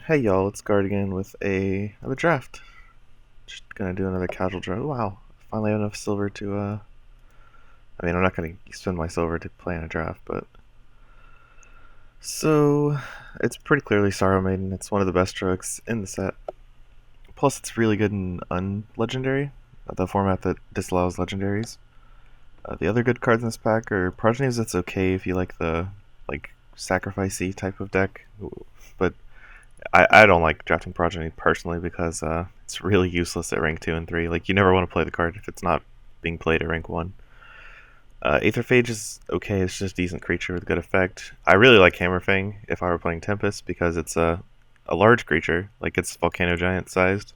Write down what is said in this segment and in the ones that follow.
Hey y'all, it's Guard again with another draft. Just gonna do another casual draft. Wow, finally have enough silver to I'm not gonna spend my silver to play in a draft, but so it's pretty clearly Sorrow Maiden. It's one of the best strokes in the set. Plus, it's really good in unlegendary, the format that disallows legendaries. The other good cards in this pack are Progenies. That's okay if you like the sacrificey type of deck, but I don't like drafting Progeny personally because it's really useless at rank 2 and 3. Like, you never want to play the card if it's not being played at rank 1. Aetherphage is okay, it's just a decent creature with good effect. I really like Hammerfang if I were playing Tempest because it's a large creature, like it's Volcano Giant sized.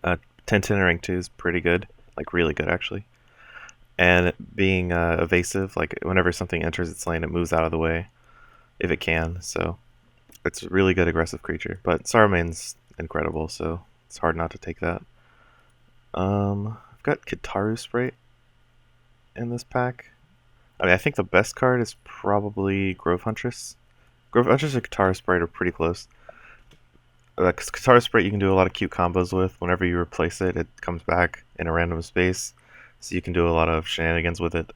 10/10 at rank 2 is pretty good, like really good actually. And being evasive, like whenever something enters its lane, it moves out of the way if it can, so it's a really good aggressive creature, but Saruman's incredible, so it's hard not to take that. I've got Kitaru Sprite in this pack. I think the best card is probably Grove Huntress. Grove Huntress and Kitaru Sprite are pretty close. Kitaru Sprite you can do a lot of cute combos with. Whenever you replace it, it comes back in a random space, so you can do a lot of shenanigans with it.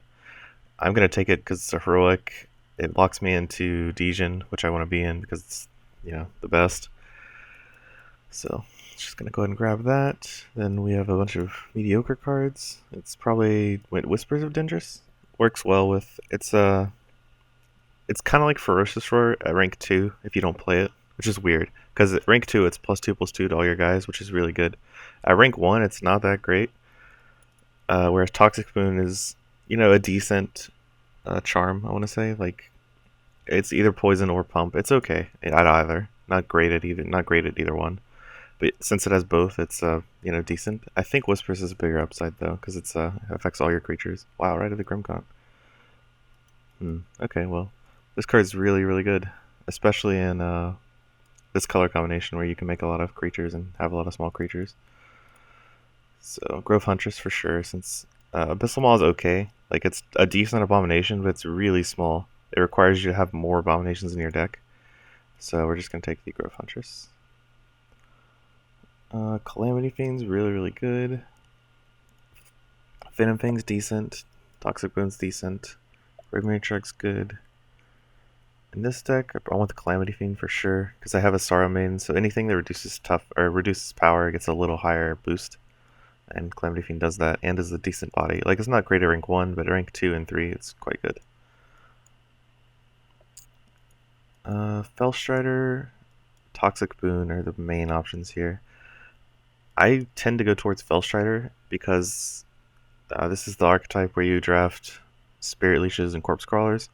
I'm gonna take it because it's a heroic. It locks me into Dysian, which I want to be in because it's the best. So just gonna go ahead and grab that. Then we have a bunch of mediocre cards. It's probably Whispers of Dendris. Works well with it's kind of like Ferocious Roar at rank 2 if you don't play it, which is weird because at rank 2 it's +2/+2 to all your guys, which is really good. At rank 1 it's not that great. Whereas Toxic Moon is a decent charm. I want to say like it's either poison or pump. It's okay at either. Not great at either. Not great at either one. But since it has both, it's decent. I think Whispers is a bigger upside though, because it's affects all your creatures. Wow, right at the Grimcon. Okay, well, this card's really really good, especially in this color combination where you can make a lot of creatures and have a lot of small creatures. So Grove Huntress for sure, since Abyssal Maw is okay. Like it's a decent abomination, but it's really small. It requires you to have more abominations in your deck. So we're just gonna take the Grove Huntress. Calamity Fiend's really, really good. Venom Fang's decent. Toxic Bone's decent. Red Matriarch's good. In this deck, I want the Calamity Fiend for sure, because I have a Sorrow Maiden, so anything that reduces power gets a little higher boost. And Calamity Fiend does that, and is a decent body. Like, it's not great at rank 1, but at rank 2 and 3, it's quite good. Fellstrider, Toxic Boon are the main options here. I tend to go towards Fellstrider because this is the archetype where you draft Spirit Leashes and Corpse Crawlers,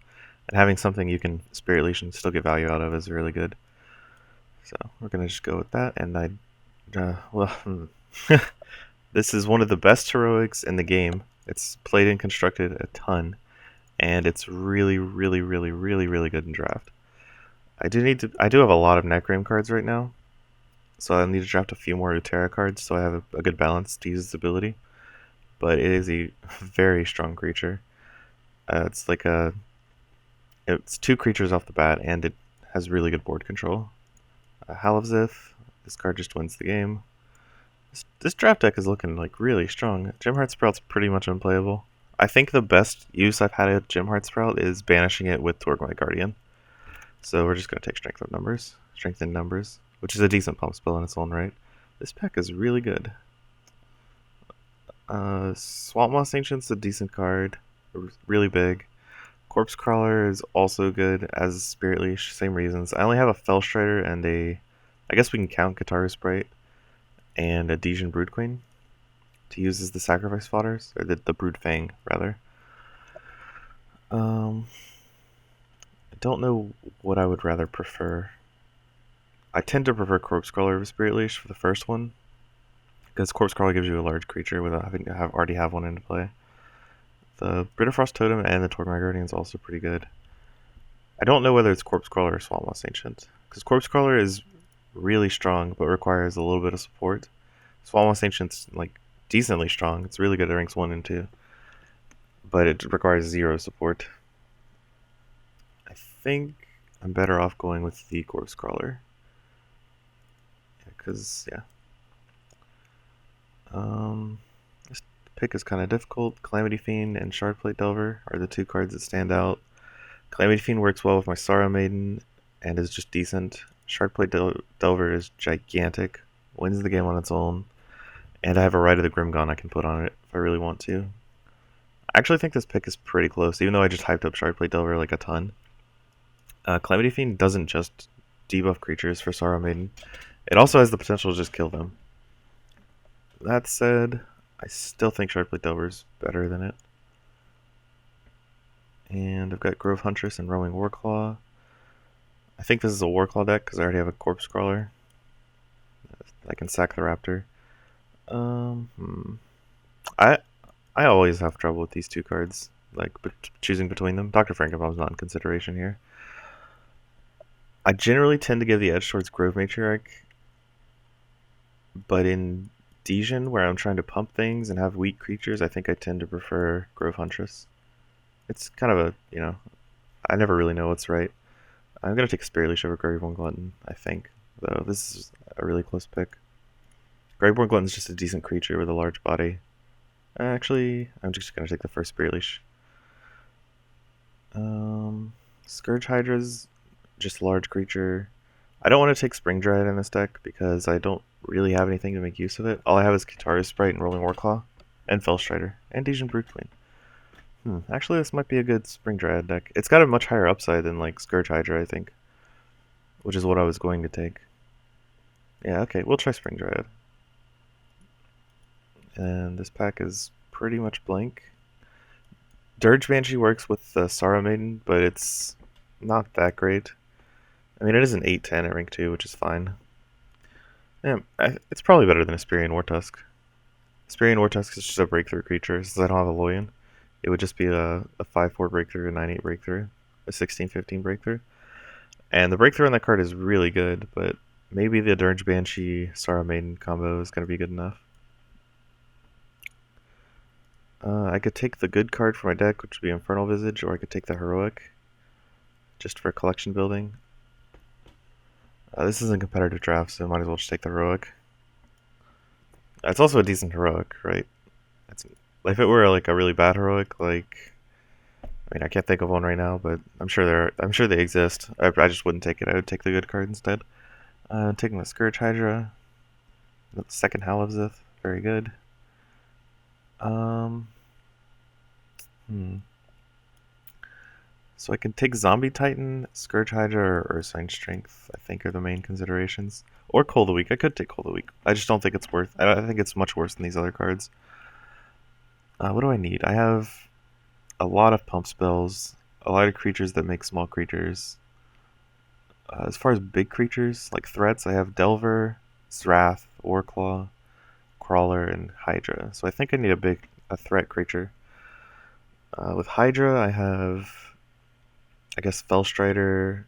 and having something you can Spirit Leash and still get value out of is really good. So we're gonna just go with that, and this is one of the best heroics in the game. It's played and constructed a ton, and it's really, really, really, really, really good in draft. I do have a lot of Necrame cards right now, so I need to draft a few more Utera cards so I have a good balance to use its ability. But it is a very strong creature. It's two creatures off the bat, and it has really good board control. Halivzith, this card just wins the game. This draft deck is looking like really strong. Gemheart Sprout's pretty much unplayable. I think the best use I've had at Gemheart Sprout is banishing it with Torgmite Guardian. So we're just going to take Strength in Numbers, which is a decent pump spell in its own right. This pack is really good. Swamp Moss Ancient's a decent card, really big. Corpse Crawler is also good as Spirit Leash, same reasons. I only have a Fellstrider and I guess we can count Kitaru Sprite and a Dysian Brood Queen to use as the sacrifice fodders, or the Brood Fang rather. I don't know what I would rather prefer. I tend to prefer Corpse Crawler over Spirit Leash for the first one, because Corpse Crawler gives you a large creature without having to already have one into play. The Bitterfrost Totem and the Torgmite Guardian is also pretty good. I don't know whether it's Corpse Crawler or Swamp Moss Ancient, because Corpse Crawler is really strong but requires a little bit of support. Swamp Moss Ancient's like decently strong. It's really good at ranks 1 and 2, but it requires 0 support. I think I'm better off going with the Corpse Crawler. because, yeah. This pick is kind of difficult. Calamity Fiend and Shardplate Delver are the two cards that stand out. Calamity Fiend works well with my Sorrow Maiden and is just decent. Shardplate Delver is gigantic, wins the game on its own, and I have a Rite of the Grimgon I can put on it if I really want to. I actually think this pick is pretty close, even though I just hyped up Shardplate Delver like a ton. Calamity Fiend doesn't just debuff creatures for Sorrow Maiden, it also has the potential to just kill them. That said, I still think Shardplate Delver is better than it. And I've got Grove Huntress and Roaming Warclaw. I think this is a Warclaw deck because I already have a Corpse Crawler. I can sack the Raptor. I always have trouble with these two cards, like choosing between them. Dr. Frankenbaum's not in consideration here. I generally tend to give the edge towards Grove Matriarch, but in Dysian, where I'm trying to pump things and have weak creatures, I think I tend to prefer Grove Huntress. It's kind of a, I never really know what's right. I'm going to take Spirit Leash over Graveborn Glutton, I think, though this is a really close pick. Graveborn Glutton is just a decent creature with a large body. Actually, I'm just going to take the first Spirit Leash. Scourge Hydra's just large creature. I don't want to take Spring Dryad in this deck because I don't really have anything to make use of it. All I have is Kitaru Sprite and Rolling Warclaw, and Fellstrider, and Dysian Broodqueen. Actually, this might be a good Spring Dryad deck. It's got a much higher upside than like Scourge Hydra, I think, which is what I was going to take. Yeah, okay, we'll try Spring Dryad. And this pack is pretty much blank. Dirge Banshee works with the Sorrow Maiden, but it's not that great. I mean, it is an 8/10 at rank 2, which is fine. Yeah, it's probably better than Asperian Wartusk. Asperian Wartusk is just a breakthrough creature, since I don't have a Loyan. It would just be a 5/4 breakthrough, a 9/8 breakthrough, a 16/15 breakthrough. And the breakthrough on that card is really good, but maybe the Dirge Banshee Sorrow Maiden combo is going to be good enough. I could take the good card for my deck, which would be Infernal Visage, or I could take the Heroic, just for collection building. This isn't a competitive draft, so I might as well just take the Heroic. It's also a decent Heroic, right? If it were like a really bad Heroic, like, I mean, I can't think of one right now, but I'm sure they exist. I just wouldn't take it. I would take the good card instead. Taking the Scourge Hydra, the second Howl of Zith, very good. So I can take Zombie Titan, Scourge Hydra, or Ursine Strength, I think are the main considerations. Or Cold the Weak. I could take Cold the Weak. I just don't think it's worth. I think it's much worse than these other cards. What do I need? I have a lot of pump spells, a lot of creatures that make small creatures. As far as big creatures, like threats, I have Delver, Zrath, Warclaw, Crawler, and Hydra. So I think I need a threat creature. With Hydra, I have, I guess, Fellstrider,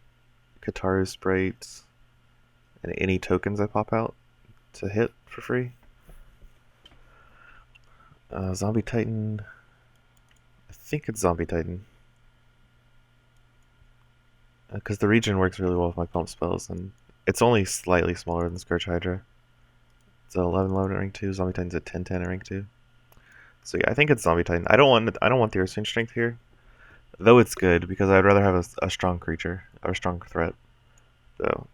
Kitaru Sprite, and any tokens I pop out to hit for free. Zombie Titan. I think it's Zombie Titan. Because the region works really well with my pump spells, and it's only slightly smaller than Scourge Hydra. It's 11/11 at rank 2. Zombie Titan's at 10/10 at rank 2. So yeah, I think it's Zombie Titan. I don't want the Ursine Strength here, though it's good because I'd rather have a strong creature or a strong threat. So,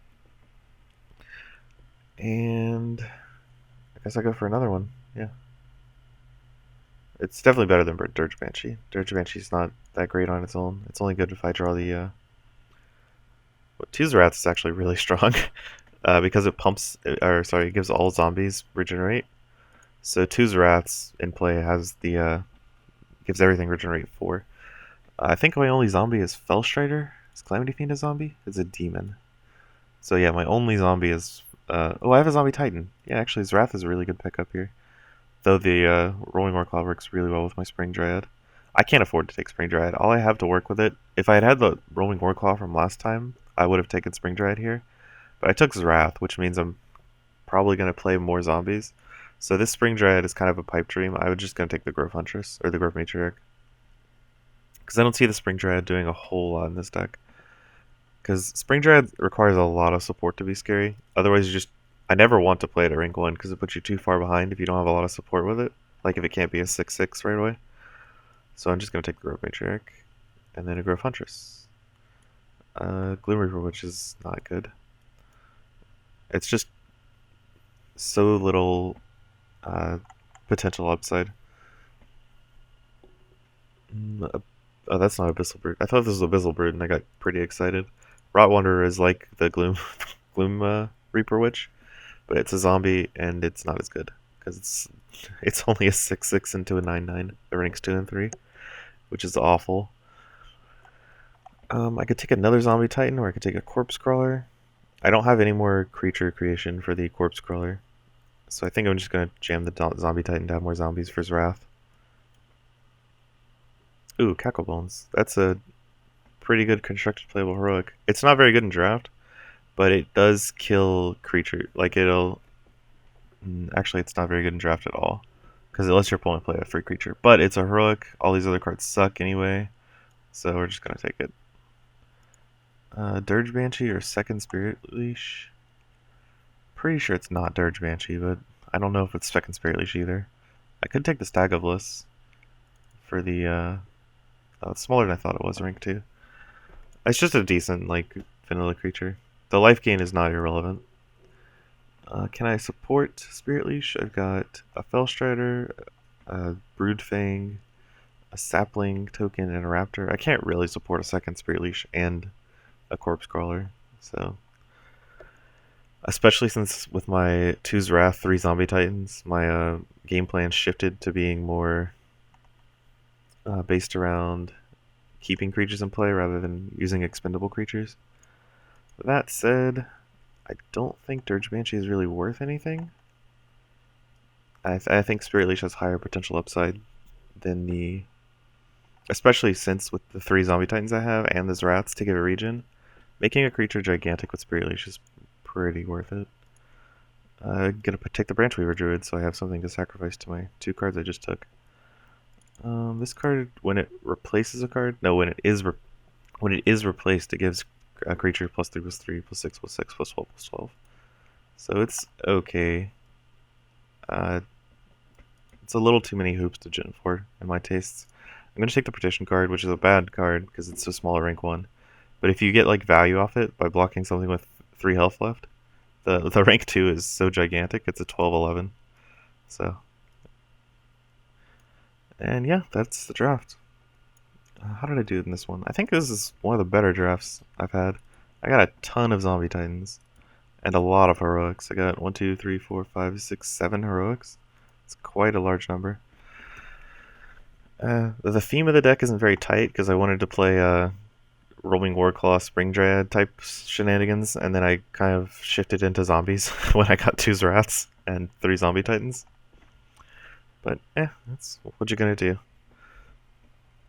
and I guess I go for another one. Yeah. It's definitely better than Dirge Banshee. Dirge Banshee's not that great on its own. It's only good if I draw the... Tuzerath is actually really strong because it it gives all zombies regenerate. So Tuzerath's in play has the... gives everything regenerate 4. I think my only zombie is Fellstrider. Is Calamity Fiend a zombie? It's a demon. So yeah, my only zombie is... oh, I have a Zombie Titan. Yeah, actually, Zrath is a really good pickup here. Though the Rolling Warclaw works really well with my Spring Dryad. I can't afford to take Spring Dryad. All I have to work with it... If I had the Rolling Warclaw from last time, I would have taken Spring Dryad here. But I took Zrath, which means I'm probably going to play more zombies. So this Spring Dryad is kind of a pipe dream. I was just going to take the Grove Huntress, or the Grove Matriarch. Because I don't see the Spring Dryad doing a whole lot in this deck. Because Spring Dryad requires a lot of support to be scary. Otherwise, you just I never want to play it at rank 1 because it puts you too far behind if you don't have a lot of support with it. Like if it can't be a 6/6 right away. So I'm just going to take the Grove Matriarch and then a Grove Huntress. Gloom Reaper, which is not good. It's just so little potential upside. Oh, that's not Abyssal Brood. I thought this was Abyssal Brood and I got pretty excited. Rot Wanderer is like the Gloom Reaper Witch, but it's a zombie and it's not as good because it's only a 6/6 into a 9/9. It ranks 2 and 3, which is awful. I could take another Zombie Titan or I could take a Corpse Crawler. I don't have any more creature creation for the Corpse Crawler, so I think I'm just going to jam the Zombie Titan to have more zombies for his Wrath. Ooh, Cackle Bones. That's a pretty good constructed playable heroic. It's not very good in draft, but it does kill creature. Like it'll... Actually, it's not very good in draft at all, because it lets your opponent play a free creature. But it's a heroic. All these other cards suck anyway, so we're just going to take it. Dirge Banshee or Second Spirit Leash? Pretty sure it's not Dirge Banshee, but I don't know if it's Second Spirit Leash either. I could take the Stag of Bliss for the... oh, it's smaller than I thought it was, rank 2. It's just a decent, like, vanilla creature. The life gain is not irrelevant. Can I support Spirit Leash? I've got a Fellstrider, a Broodfang, a Sapling token, and a Raptor. I can't really support a second Spirit Leash and a Corpse Crawler, so... Especially since with my 2's Wrath, 3 Zombie Titans, my game plan shifted to being more based around keeping creatures in play rather than using expendable creatures. That said, I don't think Dirge Banshee is really worth anything. I think Spirit Leash has higher potential upside than the... Especially since with the 3 Zombie Titans I have and the Zrats to give a region, making a creature gigantic with Spirit Leash is pretty worth it. I'm gonna take the Branchweaver Druid so I have something to sacrifice to my 2 cards I just took. This card, when it replaces a card, no, when it is replaced, it gives a creature +3/+3 +6/6 +12/12. So it's okay. It's a little too many hoops to gen for in my tastes. I'm gonna take the Petition card, which is a bad card because it's so small at rank 1. But if you get like value off it by blocking something with 3 health left, the rank 2 is so gigantic. It's a 12/11. So. And yeah, that's the draft. How did I do in this one? I think this is one of the better drafts I've had. I got a ton of Zombie Titans and a lot of heroics. I got 1, 2, 3, 4, 5, 6, 7 heroics. It's quite a large number. The theme of the deck isn't very tight because I wanted to play Roaming Warclaw Spring Dryad type shenanigans, and then I kind of shifted into zombies when I got 2 Zrats and 3 Zombie Titans. But that's what you're gonna do.